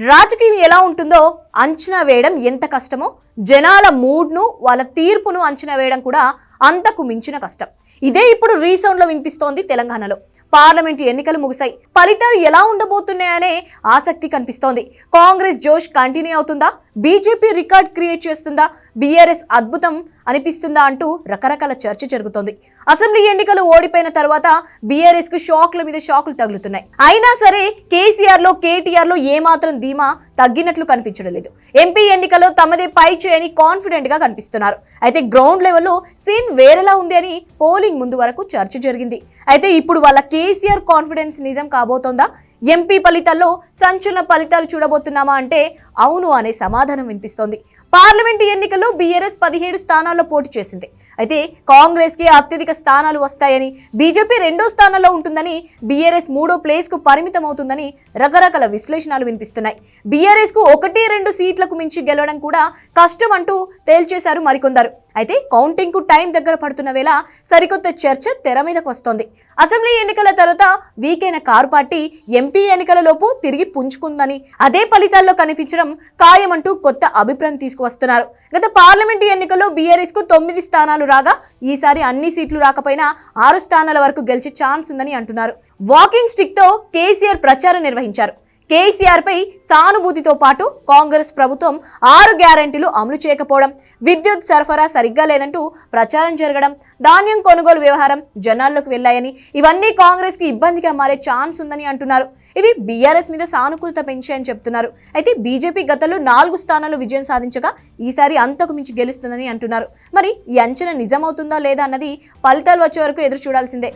రాజకీయం ఎలా ఉంటుందో అంచనా వేయడం ఎంత కష్టమో జనాల మూడ్ను వాళ్ళ తీర్పును అంచనా వేయడం కూడా అంతకు మించిన కష్టం. ఇదే ఇప్పుడు రీసౌండ్ లో వినిపిస్తోంది. తెలంగాణలో పార్లమెంటు ఎన్నికలు ముగిశాయి. ఫలితాలు ఎలా ఉండబోతున్నాయనే ఆసక్తి కనిపిస్తోంది. కాంగ్రెస్ జోష్ కంటిన్యూ అవుతుందా? బీజేపీ రికార్డ్ క్రియేట్ చేస్తుందా? బీఆర్ఎస్ అద్భుతం అనిపిస్తుందా అంటూ రకరకాల చర్చ జరుగుతోంది. అసెంబ్లీ ఎన్నికలు ఓడిపోయిన తర్వాత బీఆర్ఎస్ కు షాక్ల మీద షాకులు తగులుతున్నాయి. అయినా సరే కేసీఆర్ లో కేటీఆర్ లో ఏమాత్రం ధీమా తగ్గినట్లు కనిపించడం లేదు. ఎంపీ ఎన్నికల్లో తమదే పై చేయని కాన్ఫిడెంట్ గా కనిపిస్తున్నారు. అయితే గ్రౌండ్ లెవెల్లో సీన్ వేరేలా ఉంది అని పోలింగ్ ముందు వరకు చర్చ జరిగింది. అయితే ఇప్పుడు వాళ్ళ కేసీఆర్ కాన్ఫిడెన్స్ నిజం కాబోతోందా? ఎంపీ ఫలితాల్లో సంచలన ఫలితాలు చూడబోతున్నామా అంటే అవును అనే సమాధానం వినిపిస్తోంది. పార్లమెంటు ఎన్నికల్లో బీఆర్ఎస్ 17 స్థానాల్లో పోటీ చేసింది. అయితే కాంగ్రెస్ కి అత్యధిక స్థానాలు వస్తాయని, బీజేపీ 2వ స్థానంలో ఉంటుందని, బీఆర్ఎస్ 3వ ప్లేస్ కు పరిమితం అవుతుందని రకరకాల విశ్లేషణలు వినిపిస్తున్నాయి. బీఆర్ఎస్ కు 1-2 సీట్లకు మించి గెలవడం కూడా కష్టం అంటూ తేల్చేశారు మరికొందరు. అయితే కౌంటింగ్ కు టైం దగ్గర పడుతున్న వేళ సరికొత్త చర్చ తెర మీదకు వస్తోంది. అసెంబ్లీ ఎన్నికల తర్వాత వీకైన కారు పార్టీ ఎంపీ ఎన్నికలలోపు తిరిగి పుంజుకుందని, అదే ఫలితాల్లో కనిపించడం ఖాయమంటూ కొత్త అభిప్రాయం తీసుకువస్తున్నారు. గత పార్లమెంటు ఎన్నికల్లో బీఆర్ఎస్ కు 9 స్థానాలు రాగా ఈసారి అన్ని సీట్లు రాకపోయినా 6 స్థానాల వరకు గెలిచే ఛాన్స్ ఉందని అంటున్నారు. వాకింగ్ స్టిక్ తో కేసీఆర్ ప్రచారం నిర్వహించారు. కేసీఆర్ పై సానుభూతితో పాటు కాంగ్రెస్ ప్రభుత్వం 6 గ్యారెంటీలు అమలు చేయకపోవడం, విద్యుత్ సరఫరా సరిగ్గా లేదంటూ ప్రచారం జరగడం, ధాన్యం కొనుగోలు వ్యవహారం జనాల్లోకి వెళ్లాయని, ఇవన్నీ కాంగ్రెస్ కి ఇబ్బందిగా మారే ఛాన్స్ ఉందని అంటున్నారు. ఇవి బీఆర్ఎస్ మీద సానుకూలత పెంచాయని చెప్తున్నారు. అయితే బీజేపీ గతంలో 4 స్థానాల్లో విజయం సాధించగా ఈసారి అంతకు మించి గెలుస్తుందని అంటున్నారు. మరి ఈ అంచనా నిజమవుతుందా లేదా అన్నది ఫలితాలు వచ్చే వరకు ఎదురు చూడాల్సిందే.